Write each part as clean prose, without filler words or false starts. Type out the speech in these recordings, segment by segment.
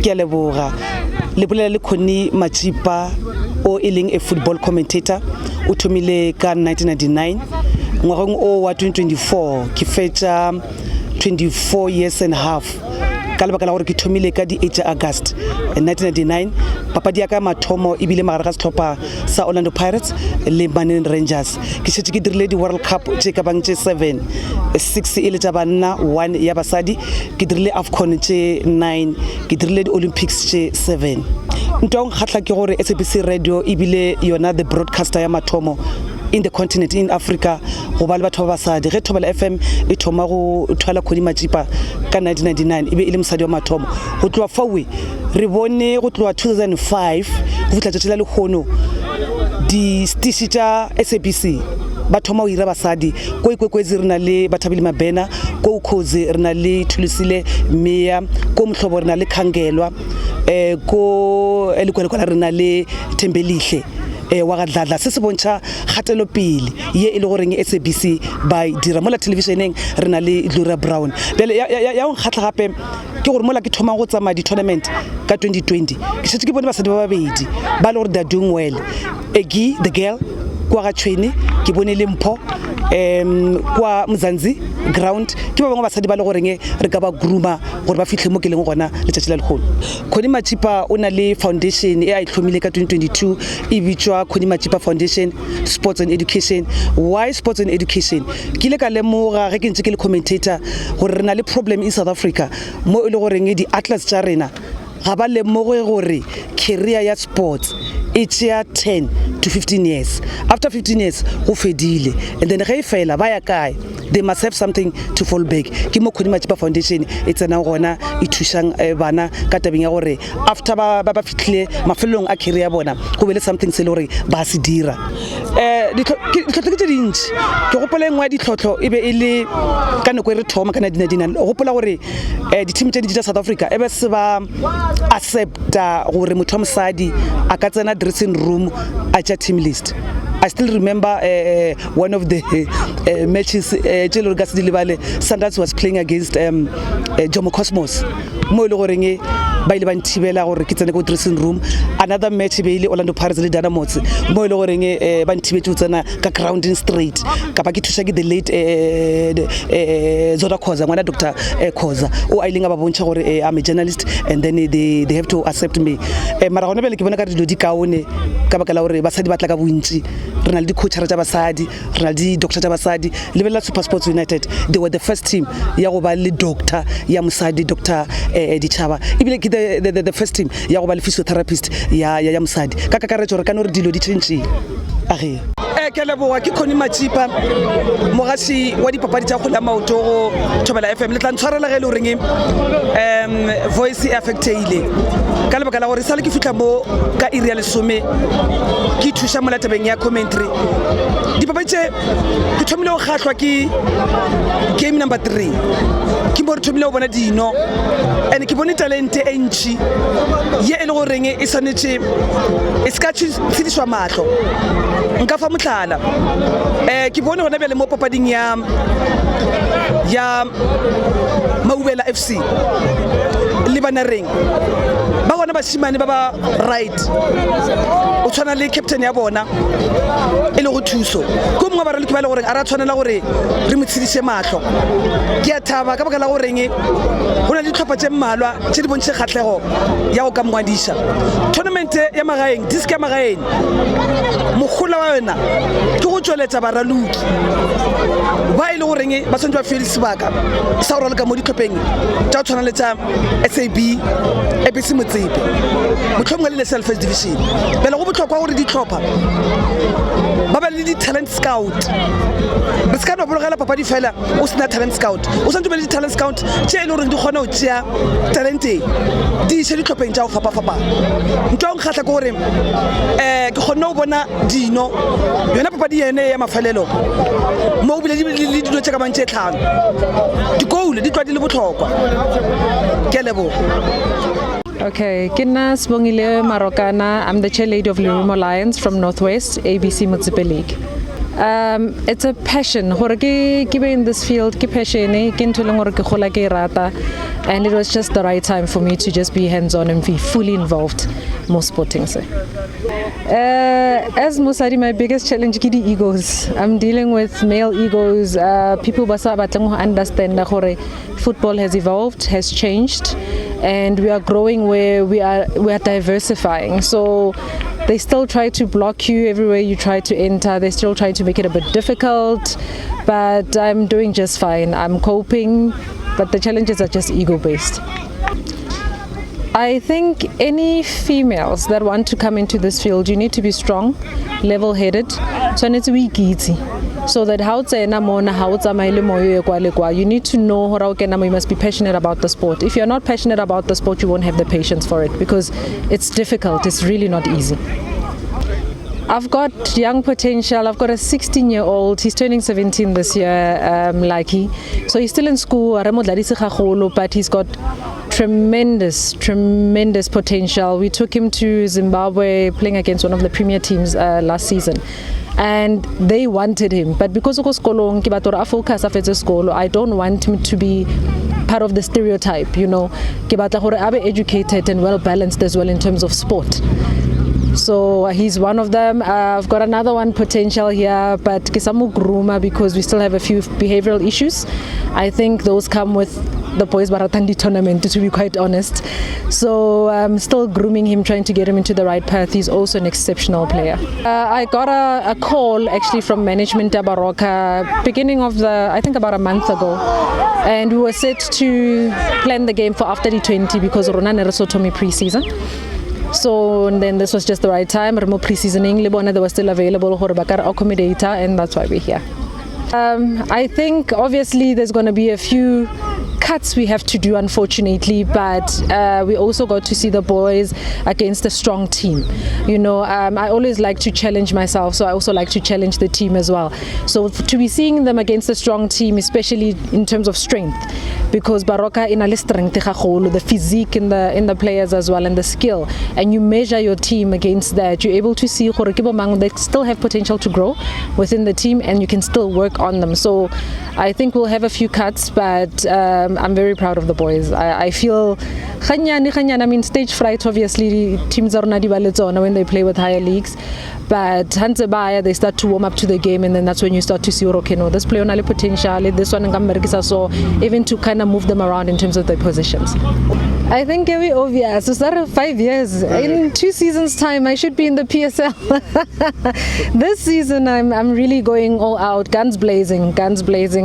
ke a leboga le bolela le Connie Machipa o eling a football commentator o thomile ka 1999 ngwageng o wa 2024 ke fetša 24 years and a half ka lebaka la gore ke thomile ka di 8 August 1999 papadi ya ka mathomo e bile magare ga setlhopha sa Orlando Pirates le Manen Rangers ke šetše ke dirile di World Cup tše ka bang tše 7 6 e le tša banna 1 ya basadi ke dirile AFCON tše 9 ke dirile di Olympics tše 7 ntwa nkgatla ke gore SABC radio e bile yona the broadcaster ya mathomo in the continent in Africa go ba le batho ba basadi ge Thobela FM e thoma go thwala Connie Machipa ka 1999 e be e le mosadi wa mathomo go tloa fawe re bone go tloa 2005 go fitla tšatši la lekgono di stishi tša SABC ba thoma go ira basadi ko ikwekwetse re na le Bathabile Mabena ko Ukhozi re na le Thulisile Meya ko Mhlobo re na le Khangelwa ko Elikwela re na le Thembelihle wa gadladla se se bontšha kgatelo pele ye e le goreng SABC ba dira mola televisioneng re na le Gloria Brown bele ya go kgatla gape ke gore mola ke thoma go tsamaya di tournament ka 2020 ke šetše ke bone basadi ba babedi ba le gore they are doing well Egi the girl kwa ga Tshweni ke bone le Mpho kwa Mzanzi ground ke ba bangwe basadi ba le goreng re ka ba grooma gore ba fitlhe mo ke leng gona letšatši la lekgolo Connie Machipa o na le foundation e a itlhomile ka 2022 e bitswa Connie Machipa Foundation Sports and Education. Why Sports and Education? Ke ile ka lemoga ge ke ntse ke le commentator gore re na le problem in South Africa mo e le goreng di athletes tša rena ga ba lemoge gore career ya sports it's 10 to 15 years. After 15 years, go fedile. And then ge fela ba ya kae, they must have something to fall back. Ke mo Connie Machipa Foundation it's na gona e thušang bana ka tabeng ya gore after ba fitlhile mafelong a career ya bona go be le something se le gore ba se dira. Ditlhotlho tse dintsi ke gopola engwe ya ditlhotlho e be e le ka nako e re thoma ka 1999 o gopola gore di-team tse di tša South Africa e be se ba accepta gore motho wa mosadi a ka tsena dressing room a tša team list. I still remember one of the matches Jello Gasdi Libale Sundowns was playing against Jomo Cosmos mo ile goreng ba ile ba ntibela gore ke tsene go dressing room. Another match be ile Orlando Pirates le Dynamos mo ile goreng ba ntibetse tsena ka grounding straight ka ba ke thuša ke the late Zoda Khoza ngwana Dr. Khoza o a ile nga ba bontšha gore I'm a journalist and then they have to accept me mara gone bele ke bona ka dilo di kaone ka baka la gore basadi ba tla ka bontsi re na le di-coachara tša basadi re na le di-doctor tša basadi lebelela Super Sports United they were the first team ya go ba le doctor ya mosadi Dr. Ditšhaba ebile ke the first team ya go ba le physiotherapist ya mosadi ka kakaretso re ka no re dilo di tšhentšhile age ke leboga ke Connie Machipa mogasi wa dipapadi tša kgola maoto go Thobela FM le tla ntshwarela ge le goreng voice e affecteile ka lebaka la gore sale ke fitla mo ka iri ya lesome ke thuša mola tabeng ya commentary dipapadi tše ke thomile go kgahlwa ke game number 3 ke mo re thomile go bona dino and ke bone talente e ntši ye e le goreng e swanetše e se ka tshedišwa mahlo nka fa mohlala ke bone gona bjale mo papading ya Maubela FC le Banareng ba gona bašimane ba ba right o tshwana le captain ya bona e le go thuso ko mongwe ba re le ke ba le gore a ra tshwanela gore re mo tshediše mahlo ke a thaba ka baka la goreng go na le ditlhopha tše mmalwa tše di bontšhe kgatlhego ya go ka mongwadiša tournament ya magaeng disk ya magaeng mogola wa yona ke go tšweletša baraloki ba e le goreng ba tshwanetse ba fele sebaka sa go raloka mo ditlhopheng tša go tshwana le tša SAB ABC Motsepe mohlomongwe le Lesel First Division bele go botlhokwa gore ditlhopha ba ba le di-talent scout re se ka no bologela papadi fela o sena talent scout o santse be le di-talent scout tše e le gore di kgona go tšea talente di iše ditlhopheng tša go fapafapana ntho ya nkgatlha ke gore ke kgonne go bona dino yona papadi ene ya mafelelo mo o bile le dilo tše ka bang tše tlhano dikoule di tloa di le botlhokwa ke a leboga. Okay, Kina Sibongile Marokana. I'm the chair lady of Lerumo Lions from Northwest ABC Motsepe League. It's a passion. Hore ke be in this field, ke passion ke ntho e leng hore ke gola ke e rata, and it was just the right time for me to just be hands-on and be fully involved more sporting se. As Mosadi, my biggest challenge is the egos. I'm dealing with male egos. People basa batlang ho understand that football has evolved, has changed, and we are growing where we are diversifying. So they still try to block you everywhere you try to enter. They still try to make it a bit difficult, but I'm doing just fine. I'm coping, but the challenges are just ego-based. I think any females that want to come into this field, you need to be strong, level-headed, so that you need to know you must be passionate about the sport. If you're not passionate about the sport, you won't have the patience for it because it's difficult. It's really not easy. I've got young potential. I've got a 16-year-old. He's turning 17 this year, Lucky. So he's still in school, but he's got tremendous potential. We took him to Zimbabwe playing against one of the premier teams last season. And they wanted him. But because I don't want him to be part of the stereotype, you know. Educated and well balanced as well in terms of sport. So he's one of them. I've got another one potential here, but Kisamu Gruma, because we still have a few behavioral issues. I think those come with the Boys Baratandi tournament, to be quite honest. So I'm still grooming him, trying to get him into the right path. He's also an exceptional player. I got a call actually from management at Baroka beginning of I think about a month ago. And we were set to plan the game for after the 20 because Ronan Nereso told me pre-season. So and then this was just the right time. Remote pre-seasoning, Libona, they were still available, Horabakar accommodator, and that's why we're here. I think obviously there's going to be a few cuts we have to do, unfortunately, but we also got to see the boys against a strong team. You know, I always like to challenge myself, so I also like to challenge the team as well. So to be seeing them against a strong team, especially in terms of strength, because Baroka in a strength, the physique in the players as well, and the skill, and you measure your team against that, you're able to see they still have potential to grow within the team, and you can still work on them. So I think we'll have a few cuts, but I'm very proud of the boys. I feel I mean, stage fright, obviously teams are not when they play with higher leagues, but they start to warm up to the game, and then that's when you start to see, okay, no, this player only potential, this one, so even to kind of move them around in terms of their positions. I think very obvious. So start of 5 years. In 2 seasons' time, I should be in the PSL. This season, I'm really going all out, guns blazing.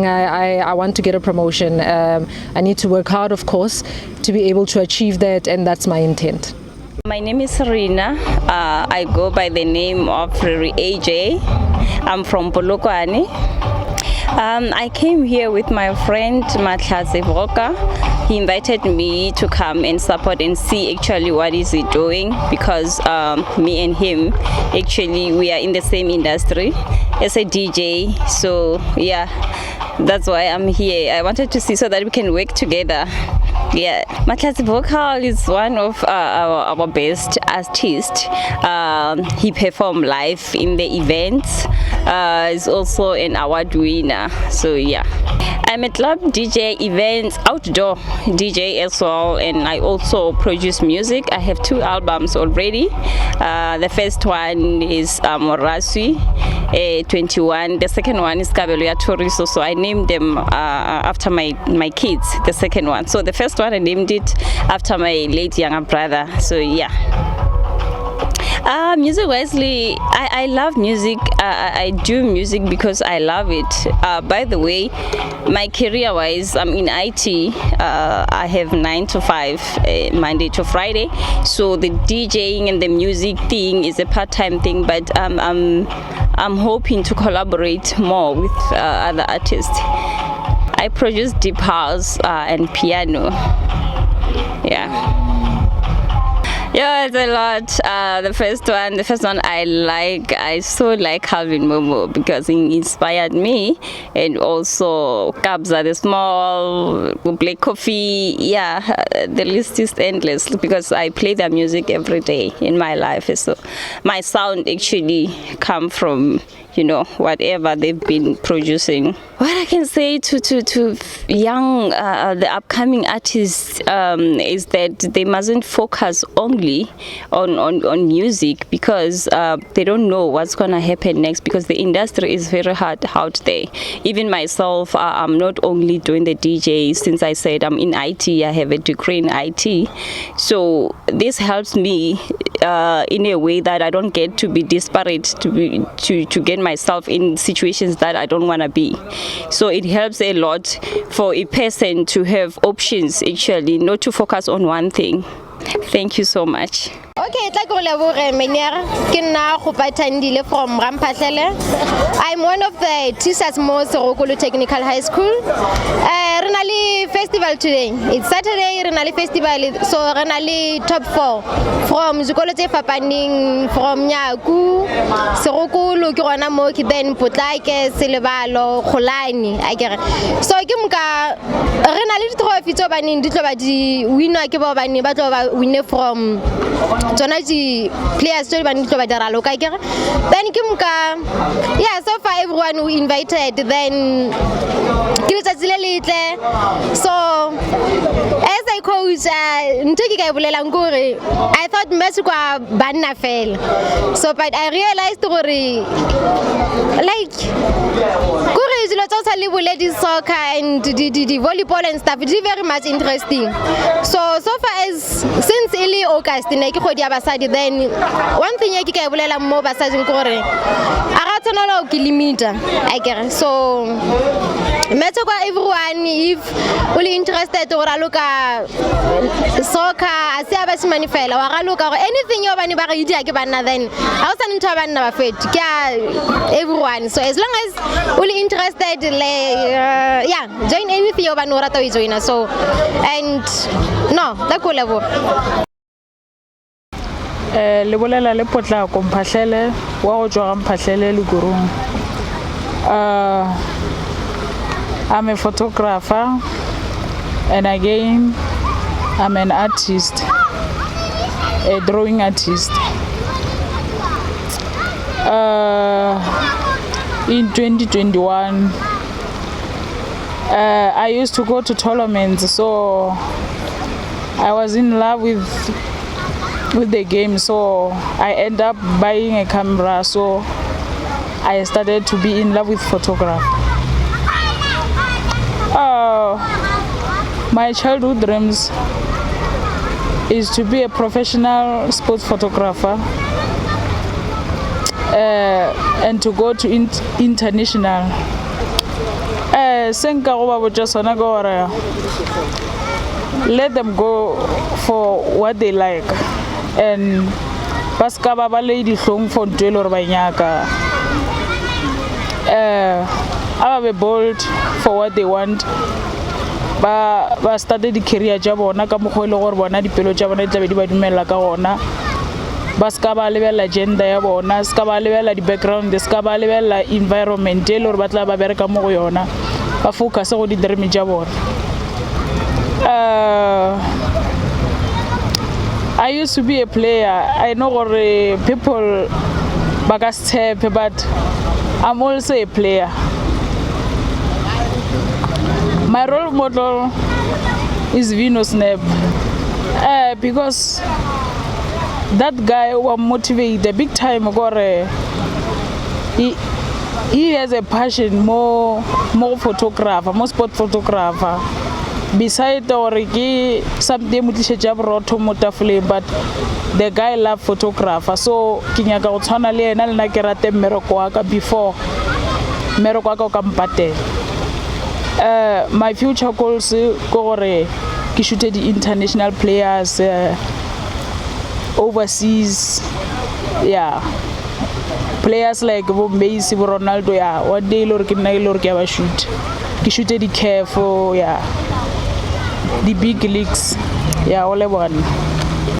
I want to get a promotion. I need to work hard, of course, to be able to achieve that, and that's my intent. My name is Serena. I go by the name of AJ. I'm from Polokwane. I came here with my friend Matlaze Volka. He invited me to come and support and see actually what is he doing, because me and him actually we are in the same industry as a DJ. So yeah, that's why I'm here. I wanted to see so that we can work together. Yeah, Matlaze Vocal is one of our best artists. He performed live in the events. He's also an award winner. So yeah, I'm a club DJ, events, outdoor DJ as well, and I also produce music. I have 2 albums already. The first one is Moraswi 21. The second one is Kabelo ya Toriso. So I named them after my kids, the second one. So the first one I named it after my late younger brother. So yeah. Music wisely, I love music. I do music because I love it. By the way, my career wise, I'm in IT. I have 9 to 5 Monday to Friday. So the DJing and the music thing is a part-time thing, but I'm hoping to collaborate more with other artists. I produce deep house and piano. Yeah. Yeah, it's a lot. The first one I so like Calvin Momo because he inspired me, and also Kabza the Small, Black Coffee. Yeah, the list is endless because I play their music every day in my life. So my sound actually come from, you know, whatever they've been producing. What I can say to young, the upcoming artists is that they mustn't focus only on music because they don't know what's gonna happen next, because the industry is very hard out there. Even myself, I'm not only doing the DJ. Since I said I'm in IT, I have a degree in IT, so this helps me in a way that I don't get to be disparate to get myself in situations that I don't want to be. So it helps a lot for a person to have options, actually, not to focus on one thing. Thank you so much. Okay, tla go leboge Meniere ke nna go pathandile from Ramphahlele. I'm one of the teachers mo Serokolo Technical High School. Re na le festival today. It's Saturday, re na le festival, so re na le top 4 from zikolo tse fapaneng, from Nyaku, Serokolo ke gona mo ke then Potlake, Selebalo, Kholane akere. So ke mka re na le trophy tso baneng di tlo ba di winner ke ba bane ba tlo ba winner from tsona di players tse ba ntlo ba dira loka kere. Then ke mka, yeah, so far everyone who invited, then ke letsatsi le letle. So as a coach, ntho ke ka bolela ngore I thought match kwa banna fela, so but I realized gore like gore dilo tsa sa le ladies soccer and the volleyball and stuff, it's very much interesting. So far as since early August ne ke khodi ya basadi, then one thing ke ka bolela mo basadi gore a ga tsona lo ke limita akere. So metso kwa everyone, if only interested or loka soccer ase aba simane fela wa ga loka gore anything yo bane ba ga idia ke bana, then ha o sa ntho ba bana ba feti ke everyone. So as long as only interested, yeah, join anything yo bane o rata o join. So and no la go lebo le bolela le potla ko Mphahlele wa go tswa Mphahlele le Gurung. I'm a photographer, and again I'm an artist, a drawing artist. In 2021 I used to go to tournaments, so I was in love with the game, so I ended up buying a camera, so I started to be in love with photography. My childhood dreams is to be a professional sports photographer and to go to international. Let them go for what they like, and paska ba lady hlong for ntwelo re ba nyaka. I be bold for what they want. Ba started the career ja bona ka mogwe le gore bona dipelo ja bona tla be di ba dumela ka gona. Ba ska ba lebela gender ya bona, ska ba lebela di background, ska ba lebela environment le gore ba tla ba bereka mo go yona, ba focus go di dream ja bona. I used to be a player. I know gore people ba ka step, but I'm also a player. My role model is Vino Snap, because that guy was motivated big time. He has a passion, more photographer, more sport photographer. Besides already something mutlishe broto motafule, but the guy love photographer. So kinyaka go tshwana le ena le na ke rate mmereko wa ka before mmereko wa ka o ka mpatela. My future goals go gore ke shoot the international players overseas, yeah, players like Messi, Ronaldo, yeah, one day lor ke nna lor ke ba shoot ke shoot the care for, yeah, the big leagues, yeah, all one.